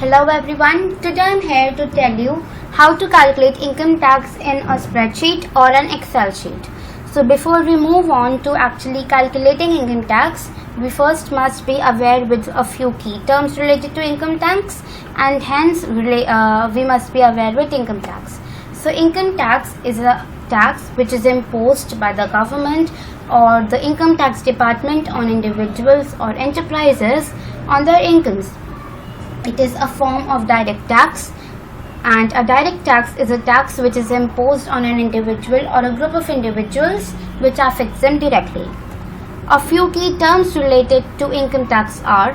Hello everyone, today I am here to tell you how to calculate income tax in a spreadsheet or an Excel sheet. So before we move on to actually calculating income tax, we first must be aware with a few key terms related to income tax, and hence we must be aware with income tax. So income tax is a tax which is imposed by the government or the income tax department on individuals or enterprises on their incomes. It is a form of direct tax, and a direct tax is a tax which is imposed on an individual or a group of individuals which affects them directly. A few key terms related to income tax are: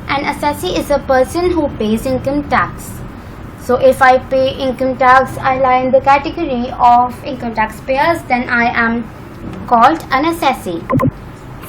an assessee is a person who pays income tax. So if I pay income tax, I lie in the category of income taxpayers, then I am called an assessee.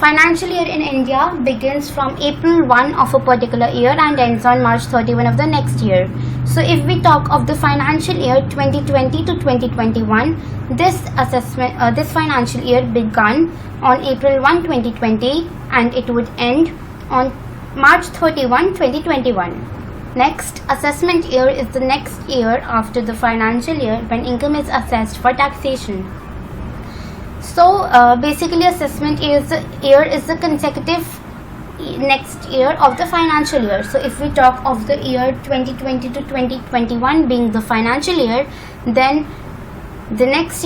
Financial year in India begins from April 1 of a particular year and ends on March 31 of the next year. So if we talk of the financial year 2020 to 2021, this financial year began on April 1, 2020 and it would end on March 31, 2021. Next, assessment year is the next year after the financial year when income is assessed for taxation. So basically assessment year is the consecutive next year of the financial year. So if we talk of the year 2020 to 2021 being the financial year, then the next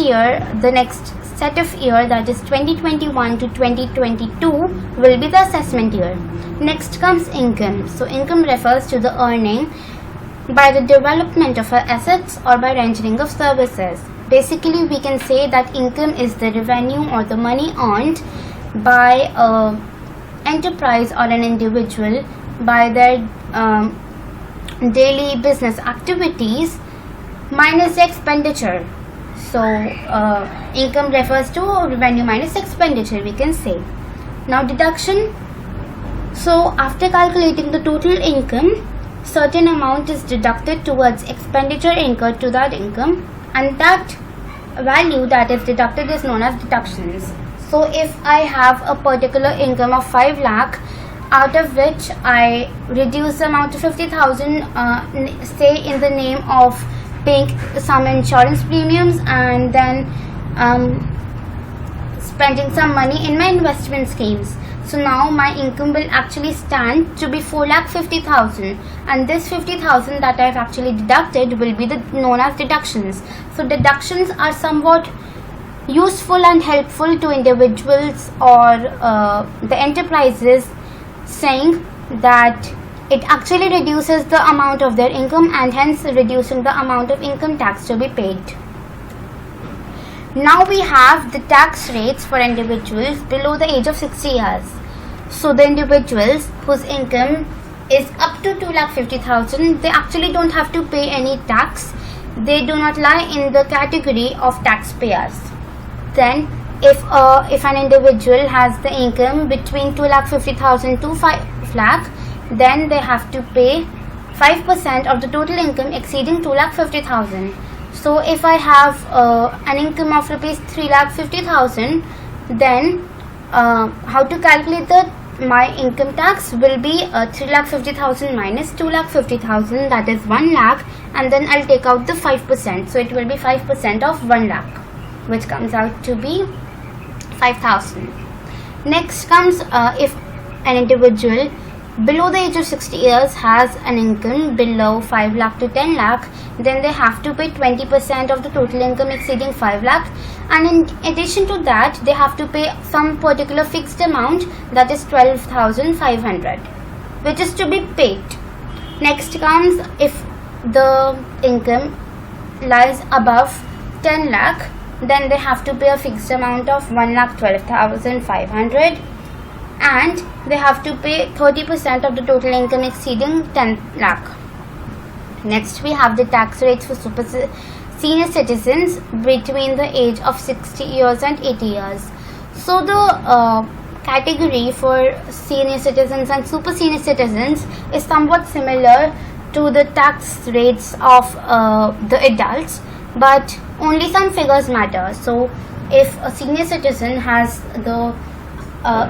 set of year, that is 2021 to 2022, will be the assessment year. Next comes income. So income refers to the earning by the development of assets or by rendering of services. Basically, we can say that income is the revenue or the money earned by an enterprise or an individual by their daily business activities minus expenditure. So, income refers to revenue minus expenditure, we can say. Now, deduction. So, after calculating the total income, certain amount is deducted towards expenditure incurred to that income, and that value that is deducted is known as deductions. So if I have a particular income of 5 lakh, out of which I reduce the amount to 50,000, say in the name of paying some insurance premiums and then spending some money in my investment schemes. So now my income will actually stand to be 4,50,000, and this 50,000 that I have actually deducted will be known as deductions. So deductions are somewhat useful and helpful to individuals or the enterprises, saying that it actually reduces the amount of their income and hence reducing the amount of income tax to be paid. Now we have the tax rates for individuals below the age of 60 years. So the individuals whose income is up to 2,50,000, they actually don't have to pay any tax. They do not lie in the category of taxpayers. Then if an individual has the income between 2,50,000 to 5 lakh, then they have to pay 5% of the total income exceeding 2,50,000. So if I have an income of rupees 3,50,000, then how to calculate my income tax will be 3,50,000 minus 2,50,000, that is 1 lakh, and then I'll take out the 5%. So it will be 5% of 1 lakh, which comes out to be 5,000. Next comes if an individual below the age of 60 years has an income below 5 lakh to 10 lakh, then they have to pay 20% of the total income exceeding 5 lakh, and in addition to that they have to pay some particular fixed amount, that is 12,500, which is to be paid. Next comes if the income lies above 10 lakh, then they have to pay a fixed amount of 1,12,500, and they have to pay 30% of the total income exceeding 10 lakh. Next we have the tax rates for senior citizens between the age of 60 years and 80 years. So the category for senior citizens and super senior citizens is somewhat similar to the tax rates of the adults, but only some figures matter. So if a senior citizen has the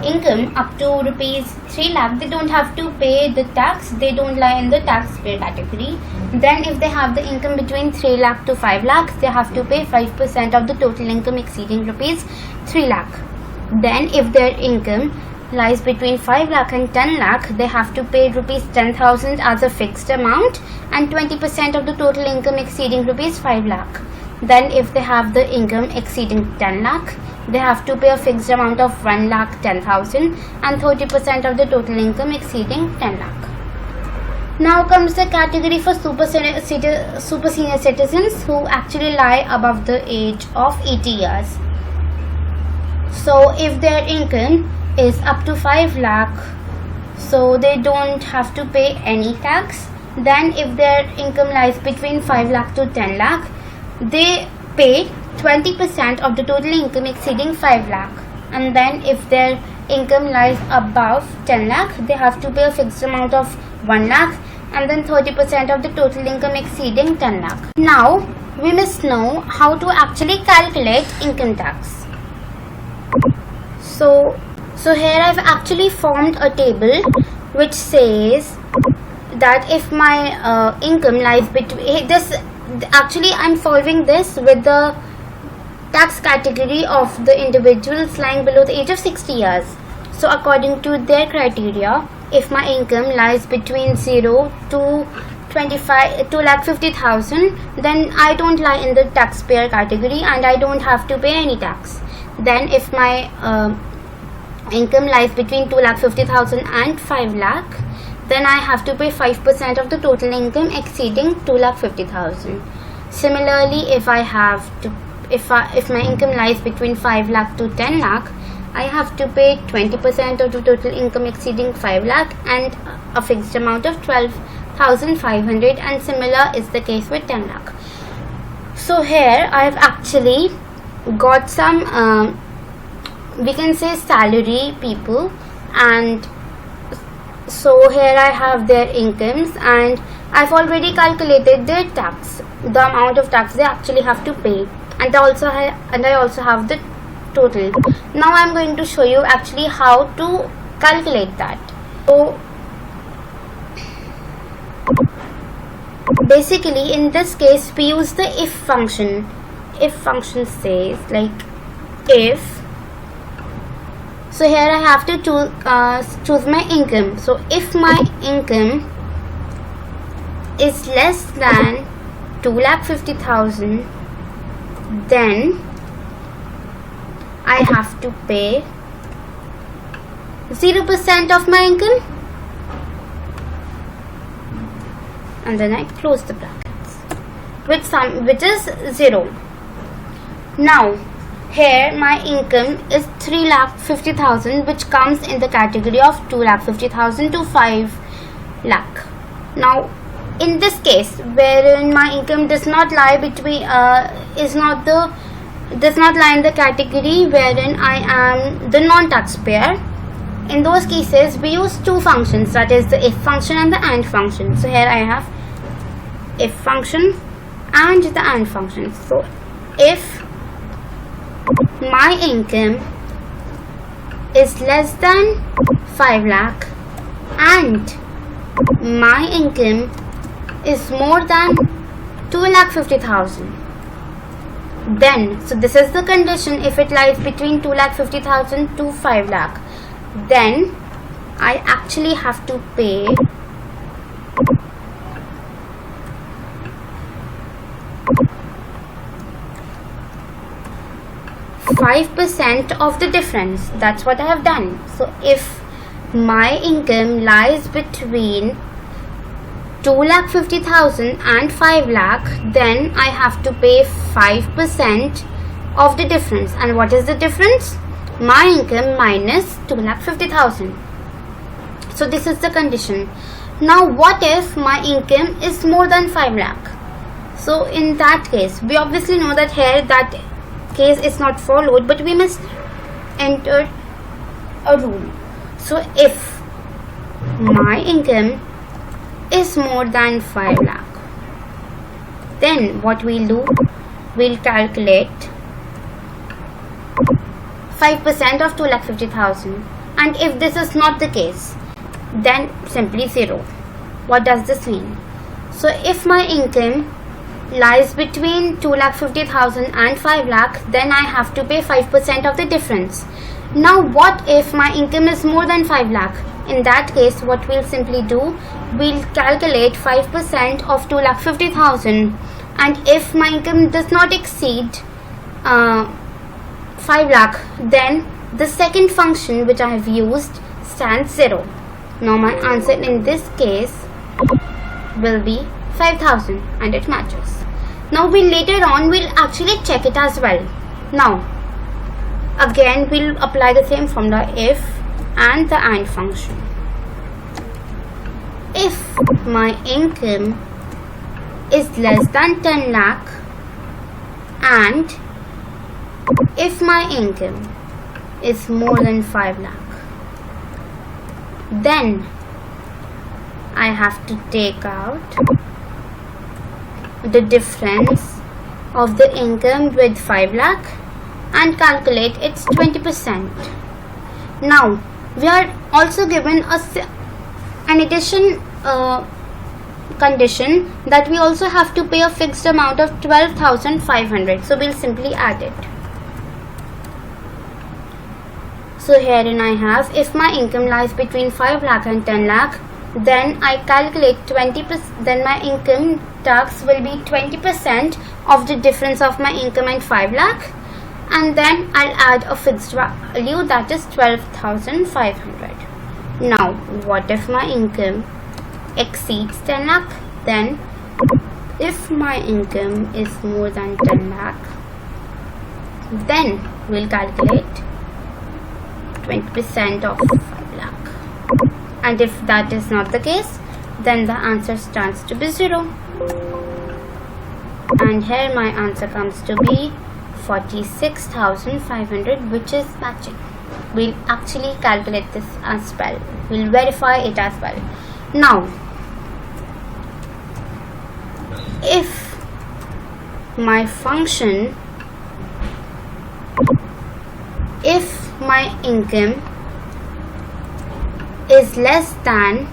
income up to rupees 3 lakh, they don't have to pay the tax, they don't lie in the taxpayer category. Then if they have the income between 3 lakh to 5 lakh, they have to pay 5% of the total income exceeding rupees 3 lakh. Then if their income lies between 5 lakh and 10 lakh, they have to pay rupees 10,000 as a fixed amount and 20% of the total income exceeding rupees 5 lakh. Then if they have the income exceeding 10 lakh, they have to pay a fixed amount of 1,10,000 and 30% of the total income exceeding 10 lakh. Now comes the category for super senior citizens who actually lie above the age of 80 years. So if their income is up to 5 lakh, so they don't have to pay any tax. Then if their income lies between 5 lakh to 10 lakh, they pay 20% of the total income exceeding 5 lakh. And then if their income lies above 10 lakh, they have to pay a fixed amount of 1 lakh and then 30% of the total income exceeding 10 lakh. Now we must know how to actually calculate income tax. So here I've actually formed a table which says that if my income lies between actually I'm solving this with the tax category of the individuals lying below the age of 60 years. So according to their criteria, if my income lies between 0 to 2,50,000, then I don't lie in the taxpayer category and I don't have to pay any tax. Then if my income lies between 2,50,000 and 5 lakh, then I have to pay 5% of the total income exceeding 2,50,000. Similarly, if my income lies between 5 lakh to 10 lakh, I have to pay 20% of the total income exceeding 5 lakh and a fixed amount of 12,500, and similar is the case with 10 lakh. So here I have actually got some we can say salary people, and so here I have their incomes and I've already calculated their tax, the amount of tax they actually have to pay, and I also have the total. Now I'm going to show you actually how to calculate that. So basically in this case we use the if function. If function says like if, so here I have to choose my income. So if my income is less than 2,50,000, then I have to pay 0% of my income, and then I close the brackets which is 0. Now here my income is 3,50,000, which comes in the category of 2,50,000 to 5 lakh. Now in this case, wherein my income does not lie between does not lie in the category wherein I am the non-taxpayer, in those cases we use two functions, that is the if function and the and function. So here I have if function and the and function. So if my income is less than 5 lakh and my income is more than 2,50,000, then, so this is the condition, if it lies between 2,50,000 to 5 lakh, then I actually have to pay 5% of the difference. That's what I have done. So if my income lies between 2,50,000 and 5 lakh, then I have to pay 5% of the difference. And what is the difference? My income minus 2,50,000. So this is the condition. Now what if my income is more than 5 lakh? So in that case, we obviously know that here that case is not followed, but we must enter a rule. So if my income is more than 5 lakh, then what we'll do, we'll calculate 5% of 2,50,000. And if this is not the case, then simply 0. What does this mean? So if my income lies between 2,50,000 and 5 lakh, then I have to pay 5% of the difference. Now what if my income is more than 5 lakh? In that case, what we'll simply do, we'll calculate 5% of 2,50,000, and if my income does not exceed 5 lakh, then the second function which I have used stands 0. Now my answer in this case will be 5,000, and it matches. Now later on we'll actually check it as well. Now again we'll apply the same formula, if and the AND function. If my income is less than 10 lakh and if my income is more than 5 lakh, then I have to take out the difference of the income with 5 lakh and calculate its 20%. Now we are also given an addition condition that we also have to pay a fixed amount of 12,500. So we'll simply add it. So herein I have, if my income lies between 5 lakh and 10 lakh, then I calculate 20%, then my income tax will be 20% of the difference of my income and 5 lakh, and then I'll add a fixed value, that is 12,500. Now what if my income exceeds 10 lakh? Then if my income is more than 10 lakh, then we'll calculate 20% of 5 lakh. And if that is not the case, then the answer stands to be 0. And here my answer comes to be 46,500, which is matching. We'll actually calculate this as well. We'll verify it as well. Now, if my function, if my income is less than,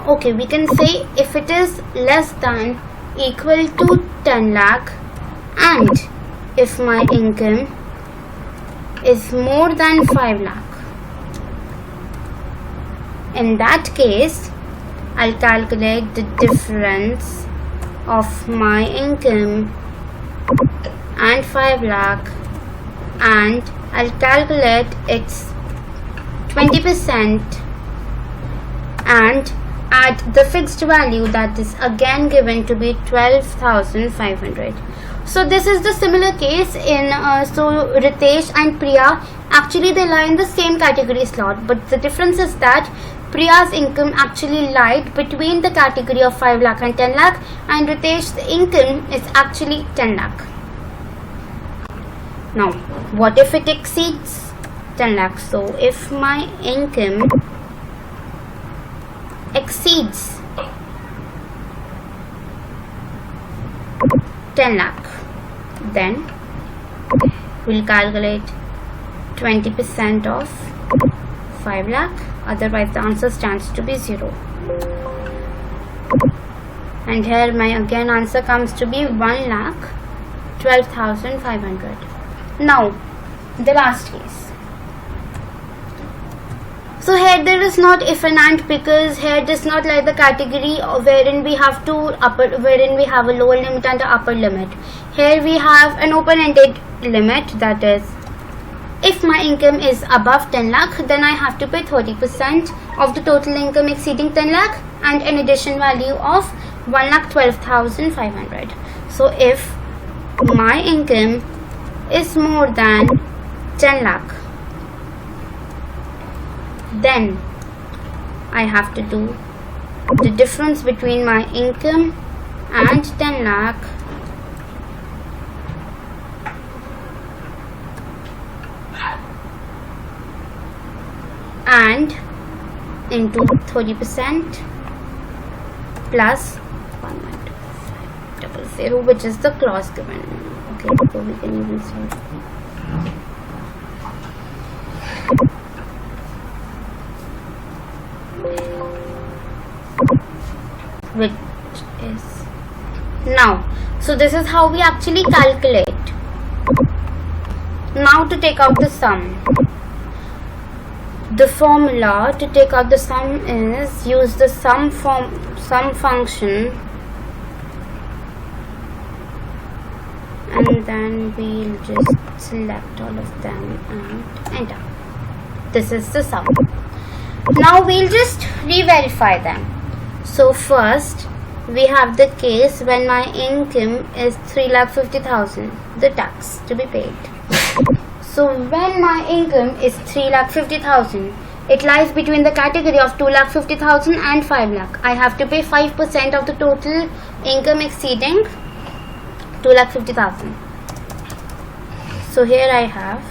okay, we can say if it is less than equal to 10 lakh and if my income is more than 5 lakh, in that case I'll calculate the difference of my income and 5 lakh and I'll calculate its 20% and add the fixed value, that is again given to be 12,500. So this is the similar case in so Ritesh and Priya, actually they lie in the same category slot, but the difference is that Priya's income actually lied between the category of 5 lakh and 10 lakh, and Ritesh's income is actually 10 lakh. Now what if it exceeds 10 lakh? So if my income exceeds 10 lakh, then we'll calculate 20% of 5 lakh, otherwise the answer stands to be 0. And here my again answer comes to be 1,12,500. Now the last case. So here there is not if and and, because here does not lie the category wherein we have wherein we have a lower limit and an upper limit. Here we have an open-ended limit, that is, if my income is above 10 lakh, then I have to pay 30% of the total income exceeding 10 lakh and an addition value of 1,12,500. So if my income is more than 10 lakh, then I have to do the difference between my income and 10 lakh and into 30% plus 1,500, which is the clause given. Okay, so we can even see which is now. So this is how we actually calculate. Now to take out the sum. The formula to take out the sum is use the sum function, and then we'll just select all of them and enter. This is the sum. Now we'll just re-verify them. So first we have the case when my income is 3,50,000, the tax to be paid. So when my income is 3,50,000, it lies between the category of 2,50,000 and 5 lakh. I have to pay 5% of the total income exceeding 2,50,000. So here I have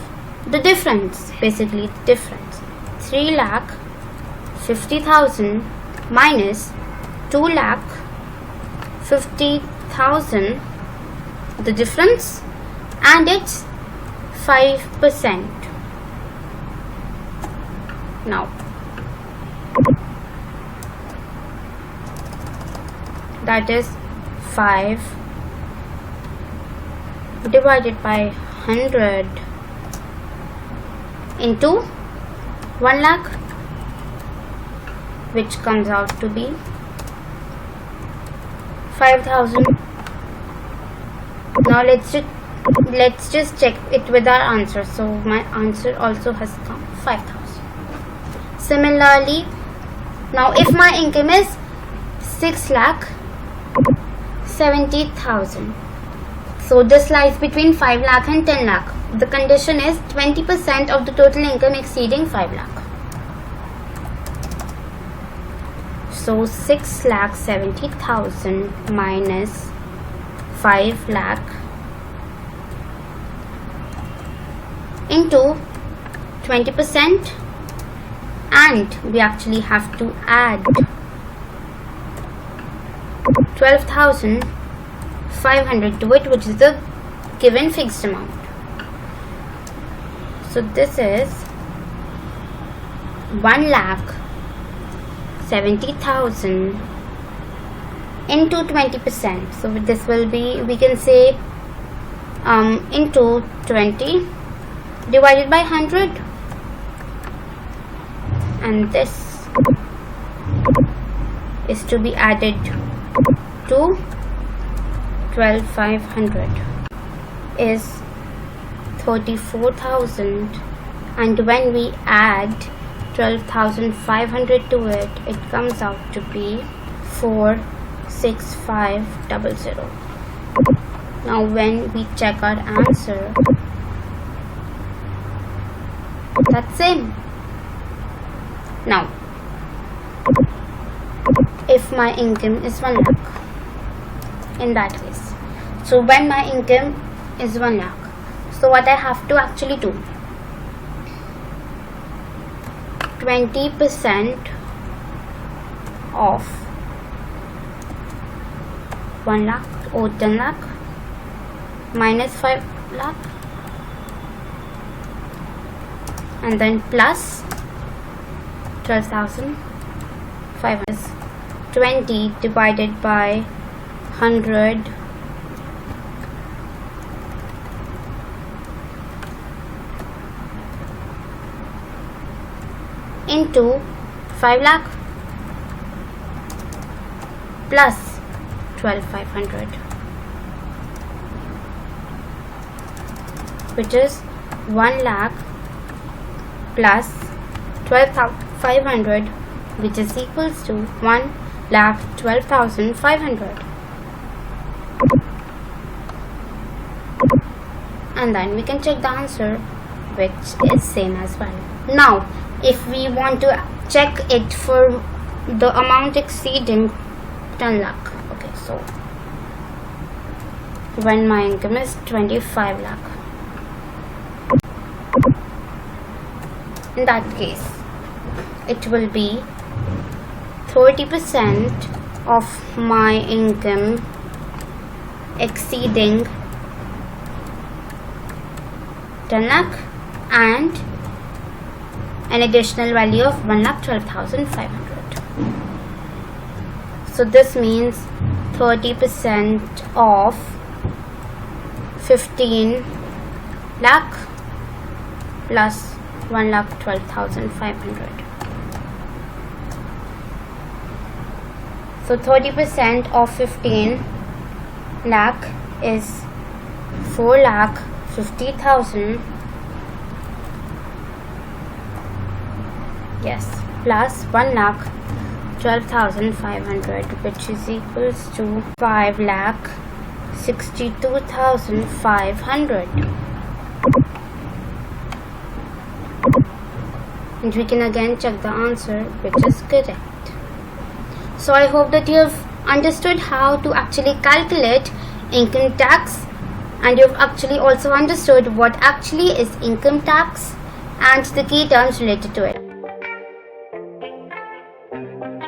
the difference, basically the difference. 3,50,000 minus 2,50,000, the difference, and it's 5%. Now that is 5 divided by 100 into 1 lakh, which comes out to be 5,000. Now let's just check it with our answer. So my answer also has come 5,000. Similarly, now if my income is 6,70,000, so this lies between 5 lakh and 10 lakh. The condition is 20% of the total income exceeding 5 lakh. So 6,70,000 minus 5 lakh into 20%, and we actually have to add 12,500 to it, which is the given fixed amount. So this is 1,70,000 into 20%. So this will be, we can say, into 20 divided by 100, and this is to be added to 12,500 is 34,000, and when we add 12,500 to it, it comes out to be 46500. Now when we check our answer, that's same. Now if my income is 1 lakh, in that case, so when my income is 1 lakh, so what I have to actually do, 20% of 1 lakh or 10 lakh minus 5 lakh, and then plus 12,500. 20 divided by 100 into 5 lakh plus 12,500, which is 1 lakh plus 12,500, which is equals to 1,12,500. And then we can check the answer, which is same as well. Now if we want to check it for the amount exceeding 10 lakh, okay, so when my income is 25 lakh, in that case it will be 30% of my income exceeding 10 lakh and an additional value of 1,12,500. So this means 30% of 15 lakh plus 1,12,500. So 30% of 15 lakh is 4,50,000. Yes, plus 1,12,500, which is equals to 5,62,500. And we can again check the answer, which is correct. So I hope that you have understood how to actually calculate income tax, and you've actually also understood what actually is income tax and the key terms related to it.